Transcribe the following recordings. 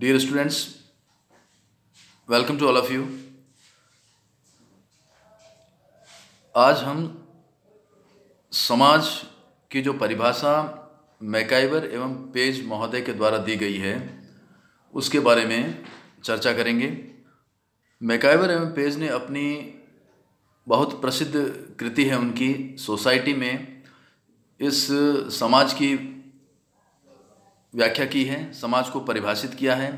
Dear students, welcome to all of you. आज हम समाज की जो परिभाषा मैकाइवर एवं पेज महोदय के द्वारा दी गई है उसके बारे में चर्चा करेंगे। मैकाइवर एवं पेज ने अपनी बहुत प्रसिद्ध कृति है उनकी सोसाइटी में इस समाज की व्याख्या की है, समाज को परिभाषित किया है,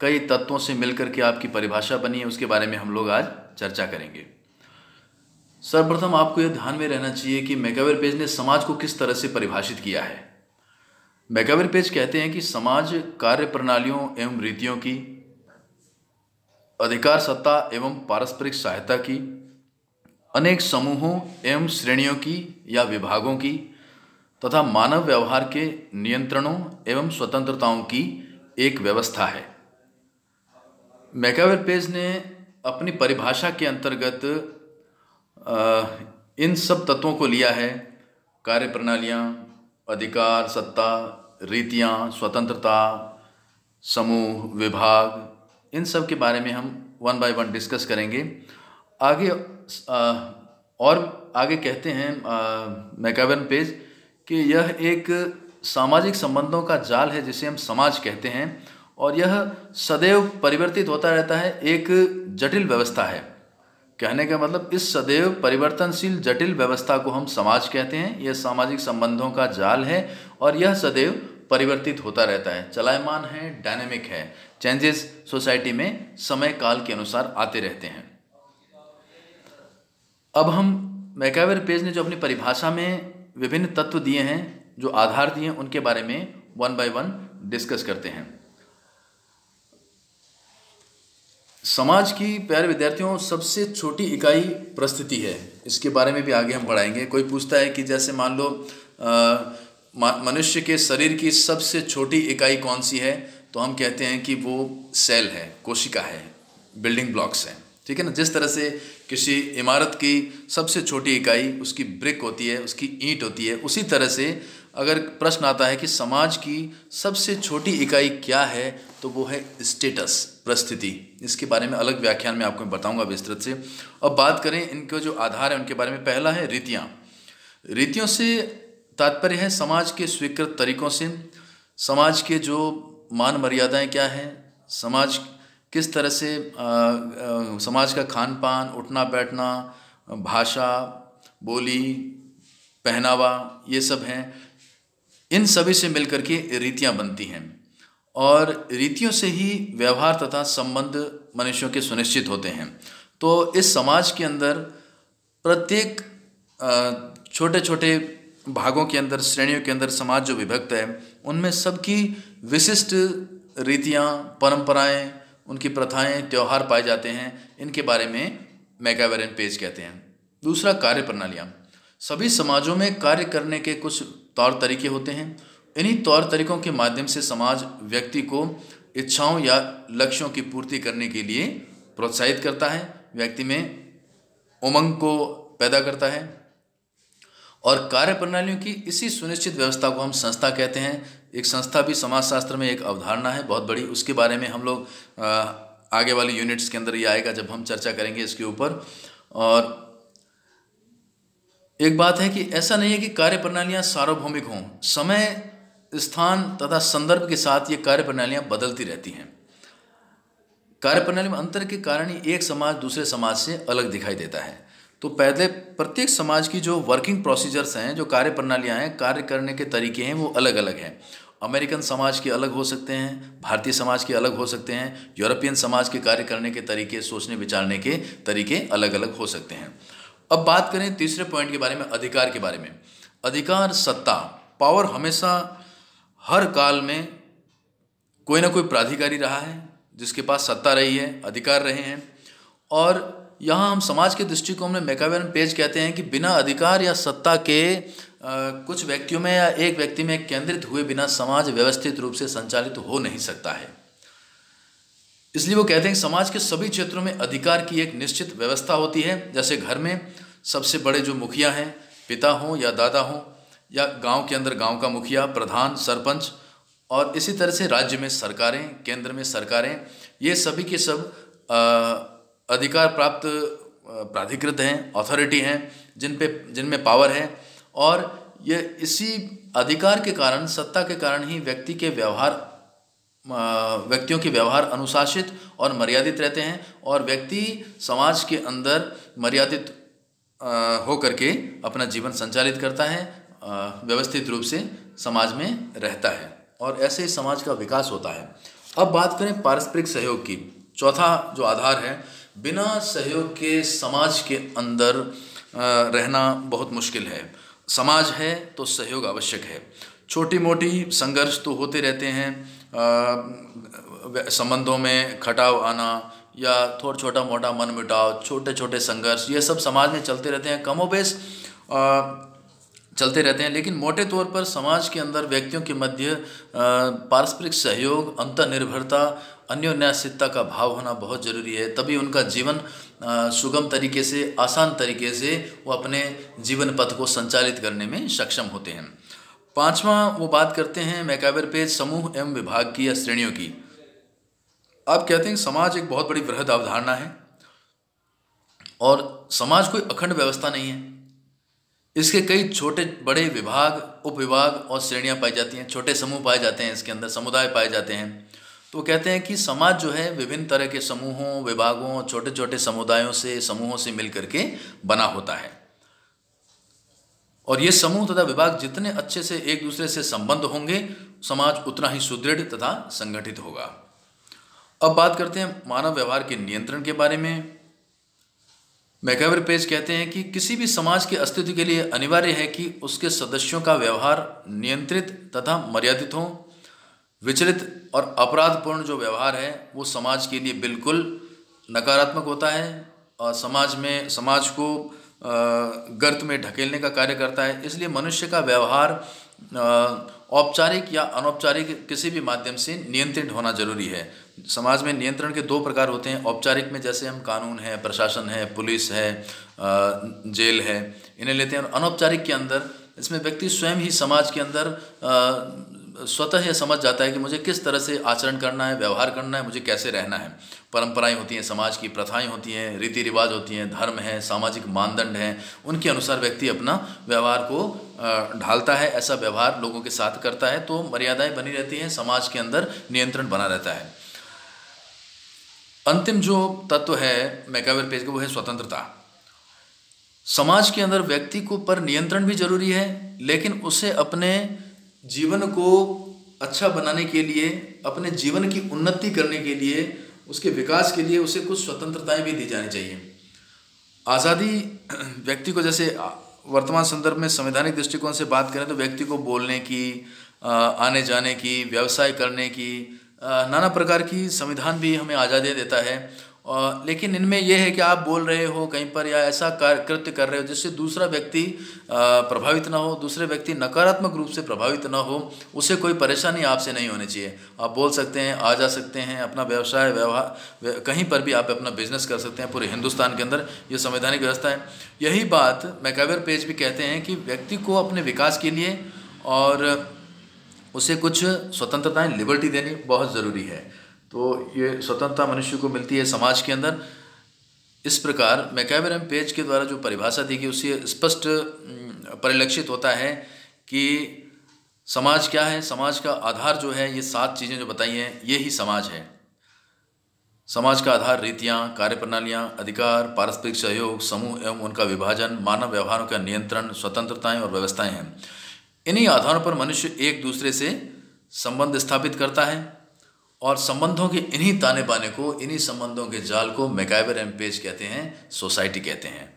कई तत्वों से मिलकर के आपकी परिभाषा बनी है, उसके बारे में हम लोग आज चर्चा करेंगे। सर्वप्रथम आपको यह ध्यान में रहना चाहिए कि मैकाइवर पेज ने समाज को किस तरह से परिभाषित किया है। मैकाइवर पेज कहते हैं कि समाज कार्य प्रणालियों एवं रीतियों की, अधिकार सत्ता एवं पारस्परिक सहायता की, अनेक समूहों एवं श्रेणियों की या विभागों की तथा मानव व्यवहार के नियंत्रणों एवं स्वतंत्रताओं की एक व्यवस्था है। मैकाइवर पेज ने अपनी परिभाषा के अंतर्गत इन सब तत्वों को लिया है। कार्य प्रणालियाँ, अधिकार, सत्ता, रीतियाँ, स्वतंत्रता, समूह, विभाग, इन सब के बारे में हम वन बाय वन डिस्कस करेंगे। और आगे कहते हैं मैकाइवर पेज कि यह एक सामाजिक संबंधों का जाल है जिसे हम समाज कहते हैं और यह सदैव परिवर्तित होता रहता है, एक जटिल व्यवस्था है। कहने का मतलब इस सदैव परिवर्तनशील जटिल व्यवस्था को हम समाज कहते हैं। यह सामाजिक संबंधों का जाल है और यह सदैव परिवर्तित होता रहता है, चलायमान है, डायनेमिक है। चेंजेस सोसाइटी में समय काल के अनुसार आते रहते हैं। अब हम मैकाइवर पेज ने जो अपनी परिभाषा में विभिन्न तत्व दिए हैं, जो आधार दिए हैं, उनके बारे में वन बाय वन डिस्कस करते हैं। समाज की प्यारे विद्यार्थियों सबसे छोटी इकाई परिस्थिति है, इसके बारे में भी आगे हम पढ़ाएंगे। कोई पूछता है कि जैसे मान लो मनुष्य के शरीर की सबसे छोटी इकाई कौन सी है, तो हम कहते हैं कि वो सेल है, कोशिका है, बिल्डिंग ब्लॉक्स हैं। ठीक है ना। जिस तरह से किसी इमारत की सबसे छोटी इकाई उसकी ब्रिक होती है, उसकी ईंट होती है, उसी तरह से अगर प्रश्न आता है कि समाज की सबसे छोटी इकाई क्या है, तो वो है स्टेटस, परिस्थिति। इसके बारे में अलग व्याख्यान में आपको बताऊंगा विस्तृत से। अब बात करें इनके जो आधार है उनके बारे में। पहला है रीतियाँ। रीतियों से तात्पर्य है समाज के स्वीकृत तरीकों से, समाज के जो मान मर्यादाएं क्या हैं, समाज किस तरह से समाज का खान पान, उठना बैठना, भाषा, बोली, पहनावा, ये सब हैं। इन सभी से मिलकर के रीतियाँ बनती हैं और रीतियों से ही व्यवहार तथा संबंध मनुष्यों के सुनिश्चित होते हैं। तो इस समाज के अंदर प्रत्येक छोटे छोटे भागों के अंदर, श्रेणियों के अंदर समाज जो विभक्त है, उनमें सबकी विशिष्ट रीतियाँ, परंपराएं, उनकी प्रथाएं, त्यौहार पाए जाते हैं। इनके बारे में मैकाइवर पेज कहते हैं। दूसरा, कार्य प्रणालियाँ। सभी समाजों में कार्य करने के कुछ तौर तरीके होते हैं। इन्हीं तौर तरीकों के माध्यम से समाज व्यक्ति को इच्छाओं या लक्ष्यों की पूर्ति करने के लिए प्रोत्साहित करता है, व्यक्ति में उमंग को पैदा करता है। और कार्य प्रणालियों की इसी सुनिश्चित व्यवस्था को हम संस्था कहते हैं। एक संस्था भी समाजशास्त्र में एक अवधारणा है बहुत बड़ी, उसके बारे में हम लोग आगे वाली यूनिट्स के अंदर ये आएगा जब हम चर्चा करेंगे इसके ऊपर। और एक बात है कि ऐसा नहीं है कि कार्य प्रणालियाँ सार्वभौमिक हों, समय, स्थान तथा संदर्भ के साथ ये कार्य प्रणालियाँ बदलती रहती हैं। कार्य प्रणाली में अंतर के कारण ही एक समाज दूसरे समाज से अलग दिखाई देता है। तो पहले प्रत्येक समाज की जो वर्किंग प्रोसीजर्स हैं, जो कार्य प्रणालियाँ हैं, कार्य करने के तरीके हैं, वो अलग अलग हैं। अमेरिकन समाज के अलग हो सकते हैं, भारतीय समाज के अलग हो सकते हैं, यूरोपियन समाज के कार्य करने के तरीके, सोचने विचारने के तरीके अलग अलग हो सकते हैं। अब बात करें तीसरे पॉइंट के बारे में, अधिकार के बारे में। अधिकार, सत्ता, पावर हमेशा हर काल में कोई ना कोई प्राधिकारी रहा है जिसके पास सत्ता रही है, अधिकार रहे हैं। और यहाँ हम समाज के दृष्टिकोण में मैकाइवर पेज कहते हैं कि बिना अधिकार या सत्ता के कुछ व्यक्तियों में या एक व्यक्ति में केंद्रित हुए बिना समाज व्यवस्थित रूप से संचालित हो नहीं सकता है। इसलिए वो कहते हैं कि समाज के सभी क्षेत्रों में अधिकार की एक निश्चित व्यवस्था होती है। जैसे घर में सबसे बड़े जो मुखिया हैं, पिता हों या दादा हों, या गांव के अंदर गांव का मुखिया, प्रधान, सरपंच, और इसी तरह से राज्य में सरकारें, केंद्र में सरकारें, ये सभी के सब अधिकार प्राप्त प्राधिकृत हैं, अथॉरिटी हैं, जिनमें पावर है। और ये इसी अधिकार के कारण, सत्ता के कारण ही व्यक्तियों के व्यवहार अनुशासित और मर्यादित रहते हैं, और व्यक्ति समाज के अंदर मर्यादित होकर के अपना जीवन संचालित करता है, व्यवस्थित रूप से समाज में रहता है, और ऐसे ही समाज का विकास होता है। अब बात करें पारस्परिक सहयोग की। चौथा जो आधार है, बिना सहयोग के समाज के अंदर रहना बहुत मुश्किल है। समाज है तो सहयोग आवश्यक है। छोटी मोटी संघर्ष तो होते रहते हैं, संबंधों में खटाव आना या थोड़ा छोटा मोटा मनमुटाव, छोटे छोटे संघर्ष, ये सब समाज में चलते रहते हैं, कमोबेश चलते रहते हैं। लेकिन मोटे तौर पर समाज के अंदर व्यक्तियों के मध्य पारस्परिक सहयोग, अंतर्निर्भरता, अन्योन्याश्रितता का भाव होना बहुत ज़रूरी है। तभी उनका जीवन सुगम तरीके से, आसान तरीके से वो अपने जीवन पथ को संचालित करने में सक्षम होते हैं। पांचवा वो बात करते हैं मैकाइवर पेज समूह एवं विभाग की या श्रेणियों की। आप कहते हैं समाज एक बहुत बड़ी वृहद अवधारणा है और समाज कोई अखंड व्यवस्था नहीं है। इसके कई छोटे बड़े विभाग, उपविभाग और श्रेणियां पाई जाती हैं, छोटे समूह पाए जाते हैं, इसके अंदर समुदाय पाए जाते हैं। तो कहते हैं कि समाज जो है विभिन्न तरह के समूहों, विभागों, छोटे छोटे समुदायों से, समूहों से मिलकर के बना होता है, और ये समूह तथा विभाग जितने अच्छे से एक दूसरे से संबंध होंगे, समाज उतना ही सुदृढ़ तथा संगठित होगा। अब बात करते हैं मानव व्यवहार के नियंत्रण के बारे में। मैकाइवर पेज कहते हैं कि किसी भी समाज के अस्तित्व के लिए अनिवार्य है कि उसके सदस्यों का व्यवहार नियंत्रित तथा मर्यादित हो। विचलित और अपराधपूर्ण जो व्यवहार है वो समाज के लिए बिल्कुल नकारात्मक होता है और समाज को गर्त में ढकेलने का कार्य करता है। इसलिए मनुष्य का व्यवहार औपचारिक या अनौपचारिक किसी भी माध्यम से नियंत्रित होना जरूरी है। समाज में नियंत्रण के दो प्रकार होते हैं। औपचारिक में जैसे हम कानून है, प्रशासन है, पुलिस है, जेल है, इन्हें लेते हैं। और अनौपचारिक के अंदर इसमें व्यक्ति स्वयं ही समाज के अंदर स्वतः यह समझ जाता है कि मुझे किस तरह से आचरण करना है, व्यवहार करना है, मुझे कैसे रहना है। परंपराएं होती हैं, समाज की प्रथाएं होती हैं, रीति रिवाज होती हैं, धर्म है, सामाजिक मानदंड हैं, उनके अनुसार व्यक्ति अपना व्यवहार को ढालता है, ऐसा व्यवहार लोगों के साथ करता है, तो मर्यादाएं बनी रहती हैं, समाज के अंदर नियंत्रण बना रहता है। अंतिम जो तत्व है मैकाइवर पेज का वो है स्वतंत्रता। समाज के अंदर व्यक्ति को पर नियंत्रण भी जरूरी है, लेकिन उसे अपने जीवन को अच्छा बनाने के लिए, अपने जीवन की उन्नति करने के लिए, उसके विकास के लिए उसे कुछ स्वतंत्रताएं भी दी जानी चाहिए। आज़ादी व्यक्ति को, जैसे वर्तमान संदर्भ में संवैधानिक दृष्टिकोण से बात करें तो व्यक्ति को बोलने की, आने जाने की, व्यवसाय करने की, नाना प्रकार की संविधान भी हमें आज़ादी देता है। लेकिन इनमें यह है कि आप बोल रहे हो कहीं पर या ऐसा कृत्य कर रहे हो जिससे दूसरा व्यक्ति प्रभावित ना हो, दूसरे व्यक्ति नकारात्मक रूप से प्रभावित ना हो, उसे कोई परेशानी आपसे नहीं होनी चाहिए। आप बोल सकते हैं, आ जा सकते हैं, अपना व्यवसाय व्यवहार कहीं पर भी आप अपना बिजनेस कर सकते हैं। पूरे हिंदुस्तान के अंदर ये संवैधानिक व्यवस्था है। यही बात मैकाइवर पेज भी कहते हैं कि व्यक्ति को अपने विकास के लिए और उसे कुछ स्वतंत्रताएं, लिबर्टी देनी बहुत ज़रूरी है। तो ये स्वतंत्रता मनुष्य को मिलती है समाज के अंदर। इस प्रकार मैकाइवर पेज के द्वारा जो परिभाषा दी गई उससे स्पष्ट परिलक्षित होता है कि समाज क्या है। समाज का आधार जो है, ये 7 चीज़ें जो बताई हैं, ये ही समाज है। समाज का आधार रीतियाँ, कार्यप्रणालियाँ, अधिकार, पारस्परिक सहयोग, समूह एवं उनका विभाजन, मानव व्यवहारों का नियंत्रण, स्वतंत्रताएं और व्यवस्थाएं हैं। इन्हीं आधारों पर मनुष्य एक दूसरे से संबंध स्थापित करता है और संबंधों के इन्हीं ताने बाने को, इन्हीं संबंधों के जाल को मैकाइवर पेज कहते हैं, सोसाइटी कहते हैं।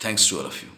Thanks to all of you.